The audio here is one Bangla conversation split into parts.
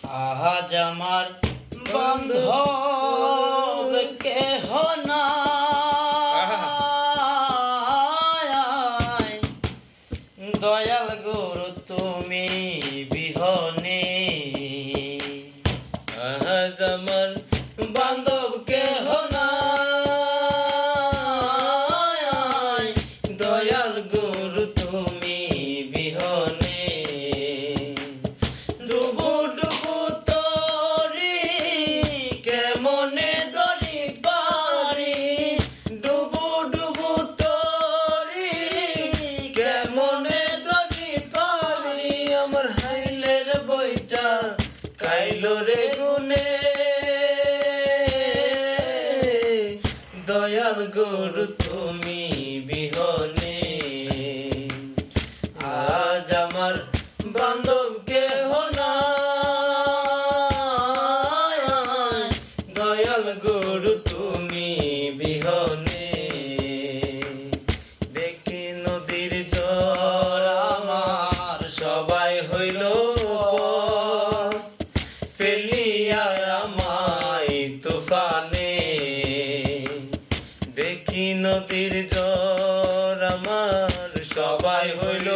আজ আমার বান্ধব কেহ নাই, দয়াল গুরু তুমি বিহনে। আজ আমার বান্ধব কেহ নাই, দয়াল গুরু তুমি বিহনে। ডুবু ডুবু তরি কেমনে ধরি পারি, ডুবু ডুবু তরি কেমনে ধরি পারি। আমার হাইলের বইটা কাইলো রে গুনে, দয়াল গুরু তুমি বিহনে। আজ আমার বান্ধব কেহ নাই, দয়াল গুরু তুমি বিহনে। দেখি নদীর জল আমার সবাই হইল পর, ফেলিয়া আমায় তুফানে। দেখি নদীর জ্বর আমার সবাই হইল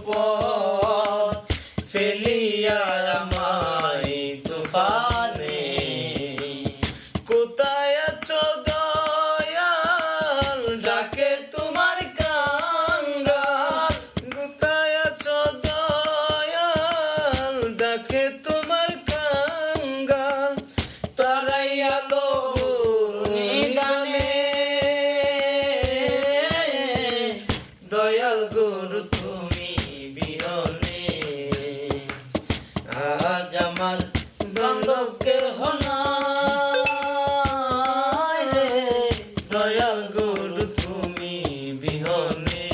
পর, ফেলিয়া আমায় তুফানে। কোথায় আছো দয়াল ডাকে তোমার কাঙ্গাল, কোথায় আছো দয়াল ডাকে তোমার কাঙ্গাল। তারাইয়া লো নিদানে, দয়াল গুরু তুমি বিহনে। আজ আমার বান্ধব কেহ নাই রে, দয়াল গুরু তুমি বিহনে।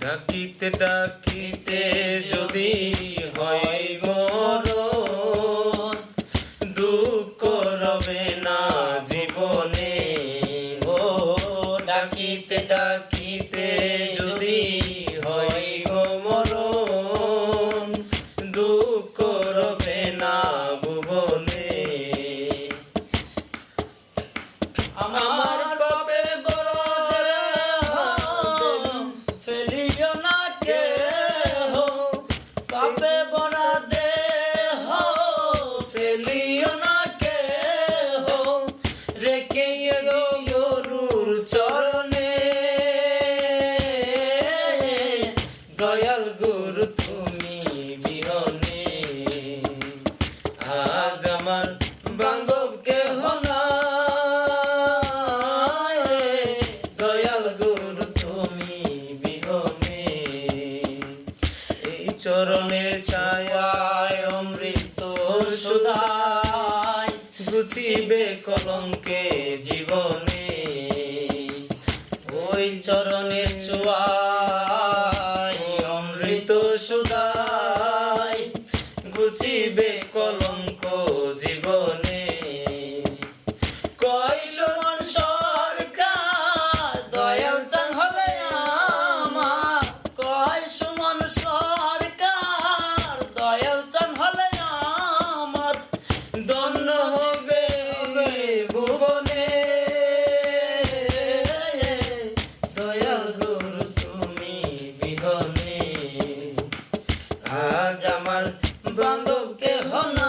ডাকিতে ডাকিতে যদি হয় মরণ, দুঃখ রবে না জীবনে। ও ডাকিতে ডাকিতে যদি হয় মরণ, দুঃখ রবে না ভুবনে। আমার পাপের বড় ফেলিও না কেহ, পাপে বনা দেহ ফেলিও না কেহ, রেখে দিও রুর চরণে। দয়াল গুরু তুমি বিহনে। আজ আমার বান্ধব কেহ নাই, দয়াল গুরু তুমি বিহনে। এই চরণের ছায়ায় অমৃত সুধায়, গুছিবে কলঙ্কে জীবনে। ওই চরণের চুয়ায় অমৃত সুধায়, গুছিবে কলঙ্ক জীবনে। কয় সুমন সরকার দয়াল চান হলে আমার, কয় সুমন সরকার দয়াল চান হলে আমার। ধন্য হবে ভুবনে, দয়াল গুরু তুমি বিহনে। আজ আমার বান্ধব কেহ নাই।